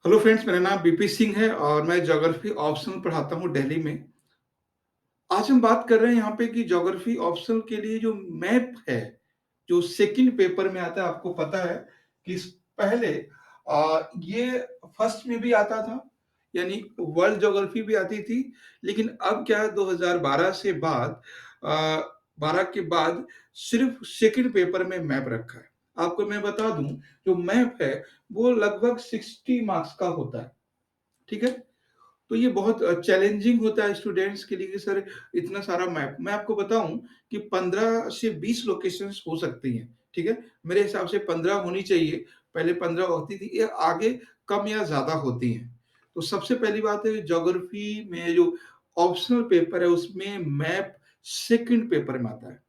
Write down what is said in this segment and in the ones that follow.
Hello friends, मेरा नाम BP Singh है और मैं ज्योग्राफी ऑप्शनल पढ़ाता हूँ दिल्ली में। आज हम बात कर रहे हैं यहाँ पे कि ज्योग्राफी ऑप्शनल के लिए जो मैप है, जो सेकंड पेपर में आता है, आपको पता है कि पहले ये फर्स्ट में भी आता था, यानी वर्ल्ड ज्योग्राफी भी आती थी। लेकिन अब क्या है, 2012 से बाद 12 के बाद सिर्फ सेकंड पेपर में मैप रखा है। आपको मैं बता दूं, जो मैप है वो लगभग 60 मार्क्स का होता है। ठीक है, तो ये बहुत चैलेंजिंग होता है स्टूडेंट्स के लिए कि सर इतना सारा मैप। मैं आपको बताऊं कि 15 से 20 लोकेशंस हो सकती हैं। ठीक है, मेरे हिसाब से 15 होनी चाहिए। पहले 15 होती थी, ये आगे कम या ज्यादा होती हैं। तो सबसे पहली बात है, ज्योग्राफी में जो ऑप्शनल पेपर है उसमें मैप सेकंड पेपर में आता है।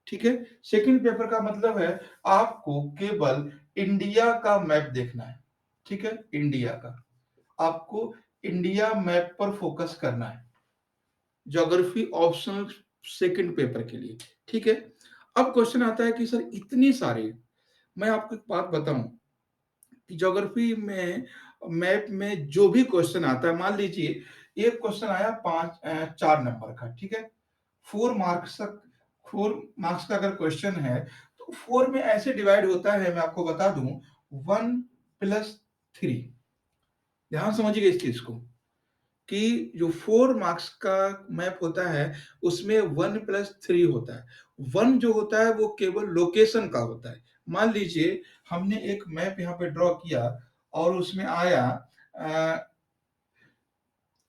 ठीक है, सेकंड पेपर का मतलब है आपको केवल इंडिया का मैप देखना है। ठीक है, इंडिया का आपको इंडिया मैप पर फोकस करना है ज्योग्राफी ऑप्शनल सेकंड पेपर के लिए। ठीक है, अब क्वेश्चन आता है कि सर इतनी सारे, मैं आपको एक बात बताऊं कि ज्योग्राफी में मैप में जो भी क्वेश्चन आता है, मान लीजिए एक क्वेश्चन आया 4 नंबर का। ठीक है, 4 मार्क्स तक, 4 मार्क्स का अगर क्वेश्चन है तो 4 में ऐसे डिवाइड होता है, मैं आपको बता दूं, 1+3। ध्यान समझिएगा इस चीज को कि जो 4 मार्क्स का मैप होता है उसमें 1+3 होता है। 1 जो होता है वो केवल लोकेशन का होता है। मान लीजिए हमने एक मैप यहाँ पे ड्रॉ किया और उसमें आया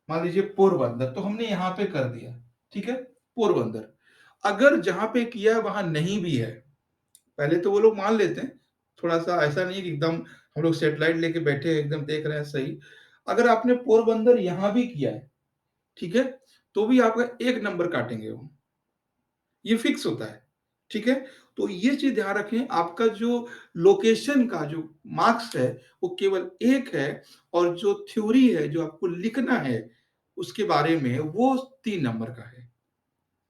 मान लीजिए पोरबंदर, तो हमने यहाँ पे कर दिया। ठीक है, पोरबंदर अगर जहां पे किया वहां नहीं भी है, पहले तो वो लोग मान लेते हैं, थोड़ा सा ऐसा नहीं कि एकदम हम लोग सेटेलाइट लेके बैठे हैं एकदम देख रहे हैं सही। अगर आपने पोरबंदर यहां भी किया है, ठीक है, तो भी आपका 1 नंबर काटेंगे वो, ये फिक्स होता है। ठीक है, तो ये चीज ध्यान रखें, आपका जो लोकेशन का जो मार्क्स है वो केवल 1 है, और जो थ्योरी है जो आपको लिखना है उसके बारे में वो 3 नंबर का है।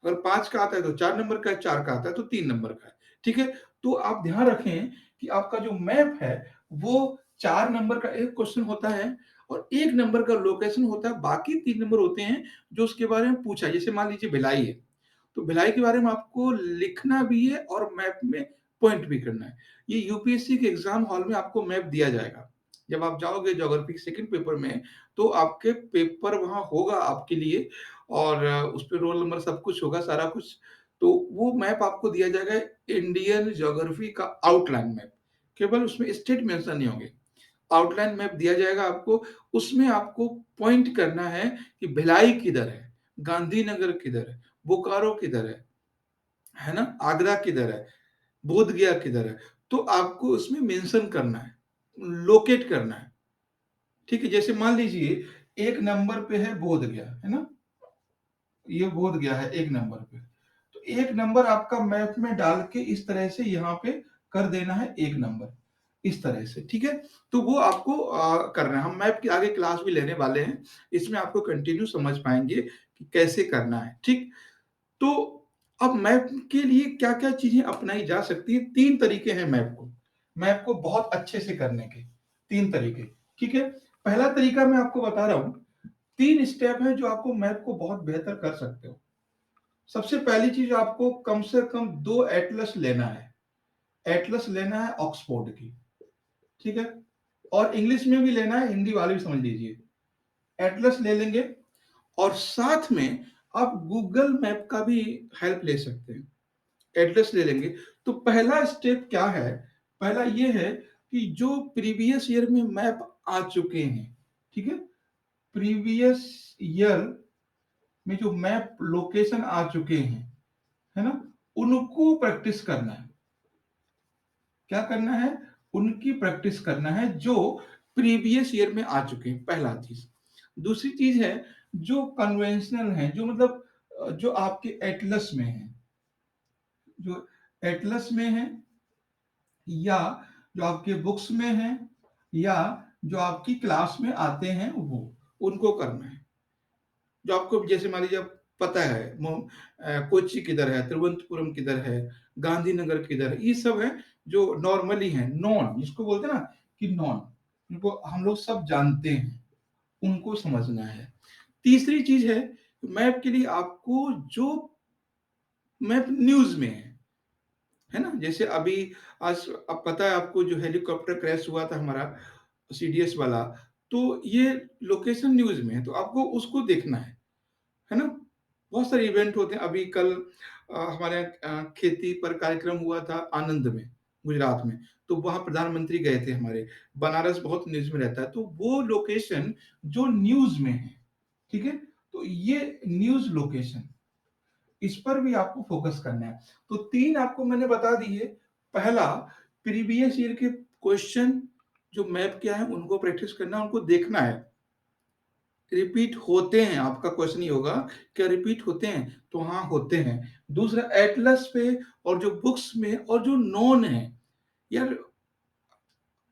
अगर 5 का आता है तो 4 नंबर का है, 4 का आता है तो 3 नंबर का है। ठीक है, तो आप ध्यान रखें कि आपका जो मैप है वो 4 नंबर का एक क्वेश्चन होता है और 1 नंबर का लोकेशन होता है, बाकी 3 नंबर होते हैं जो उसके बारे में पूछा है। जैसे मान लीजिए भिलाई है, तो भिलाई के बारे में आपको लिखना भी है और मैप में पॉइंट भी करना है। ये यूपीएससी के एग्जाम हॉल में आपको मैप दिया जाएगा। जब आप जाओगे ज्योग्राफी सेकंड पेपर में, तो आपके पेपर वहां होगा आपके लिए, और उस पे रोल नंबर सब कुछ होगा, सारा कुछ। तो वो मैप आपको दिया जाएगा, इंडियन ज्योग्राफी का आउटलाइन मैप। केवल उसमें स्टेट मेंशन नहीं होंगे, आउटलाइन मैप दिया जाएगा आपको। उसमें आपको पॉइंट करना है कि भिलाई किधर है, गांधीनगर किधर है, बोकारो किधर है ना, आगरा किधर है, बोध गया किधर है। तो आपको उसमें मेंशन करना है, लोकेट करना है। ठीक है, जैसे मान लीजिए 1 नंबर पे है बोध गया, है ना, ये बोध गया है 1 नंबर पे। तो 1 नंबर आपका मैप में डाल के इस तरह से यहाँ पे कर देना है 1 नंबर, इस तरह से। ठीक है, तो वो आपको करना है। हम मैप की आगे क्लास भी लेने वाले हैं, इसमें आपको कंटिन्यू समझ पाएंगे कि कैसे करना है। ठीक, तो अब मैप के लिए क्या क्या चीजें अपनाई जा सकती है। 3 तरीके हैं मैप को बहुत अच्छे से करने के, 3 तरीके। ठीक है, पहला तरीका मैं आपको बता रहा हूं, 3 स्टेप है जो आपको मैप को बहुत बेहतर कर सकते हो। सबसे पहली चीज, आपको कम से कम 2 एटलस लेना है। एटलस लेना है ऑक्सफोर्ड की। ठीक है, और इंग्लिश में भी लेना है, हिंदी वाले भी समझ लीजिए। एटलस ले लेंगे और साथ में आप गूगल मैप का भी हेल्प ले सकते हैं। एटलस ले लेंगे तो पहला स्टेप क्या है, पहला ये है कि जो प्रीवियस ईयर में मैप आ चुके हैं, ठीक है, प्रीवियस ईयर में जो मैप लोकेशन आ चुके हैं, है ना, उनको प्रैक्टिस करना है। क्या करना है, उनकी प्रैक्टिस करना है जो प्रीवियस ईयर में आ चुके हैं, पहला चीज। दूसरी चीज है जो कन्वेंशनल है, जो मतलब जो आपके एटलस में है, जो एटलस में है, या जो आपके बुक्स में है, या जो आपकी क्लास में आते हैं, वो उनको करना है। जो आपको जैसे मान लीजिए पता है कोच्चि किधर है, तिरुवनंतपुरम किधर है, गांधीनगर किधर है, ये सब है जो नॉर्मली है, नॉन जिसको बोलते हैं ना कि नॉन। उनको हम लोग सब जानते हैं, उनको समझना है। तीसरी चीज़ है, मैप के लिए आपको जो मैप न्यूज़ में है ना? जैसे अभी आज अब पता है आपको जो हेलीकॉप्टर क्रैश हुआ था हमारा सीडीएस वाला, तो ये लोकेशन न्यूज़ में है, तो आपको उसको देखना है ना? बहुत सारे इवेंट होते हैं, अभी कल हमारे यहाँ खेती पर कार्यक्रम हुआ था आनंद में, गुजरात में, तो वहाँ प्रधानमंत्री गए थे हमारे, बनारस बहुत न्यूज़ में रहता है, तो वो लोकेशन जो न्यूज़ में है, ठीक है? तो ये न्यूज़ लोकेशन, इस पर भी आपको फोकस करना है। तो 3 आपको मैंने बता दिए। पहला, प्रीवियस ईयर के क्वेश्चन जो मैप के आए हैं उनको प्रैक्टिस करना है, उनको देखना है। रिपीट होते हैं, आपका क्वेश्चन ये होगा, क्या रिपीट होते हैं? तो हाँ, होते हैं। दूसरा, एटलस पे और जो बुक्स में और जो नोन है, यार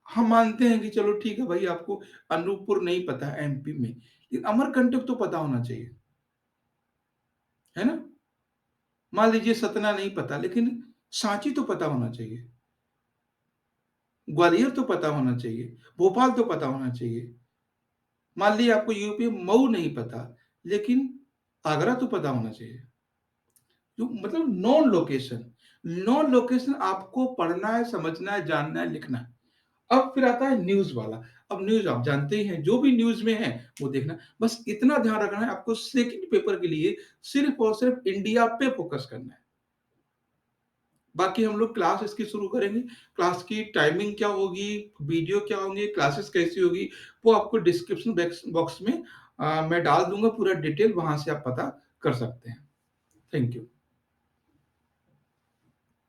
हम मानते हैं कि चलो ठीक है भाई, आपको अनूपपुर नहीं पता है एमपी में, लेकिन अमरकंटक तो पता होना चाहिए, है ना? मान लीजिए सतना नहीं पता, लेकिन सांची तो पता होना चाहिए, ग्वालियर तो पता होना चाहिए, भोपाल तो पता होना चाहिए। मान लीजिए आपको यूपी में मऊ नहीं पता, लेकिन आगरा तो पता होना चाहिए। जो मतलब नॉन लोकेशन आपको पढ़ना है, समझना है, जानना है, लिखना है। अब फिर आता है न्यूज़ वाला। अब न्यूज़ आप जानते ही हैं, जो भी न्यूज़ में है वो देखना। बस इतना ध्यान रखना है, आपको सेकंड पेपर के लिए सिर्फ़ और सिर्फ़ इंडिया पे फ़ोकस करना है। बाकी हम लोग क्लास इसकी शुरू करेंगे। क्लास की टाइमिंग क्या होगी, वीडियो क्या होंगे, क्लासेस कैसी होगी, वो आपको डिस्क्रिप्शन बॉक्स में मैं डाल दूँगा पूरा डिटेल, वहाँ से आप पता कर सकते हैं। Thank you.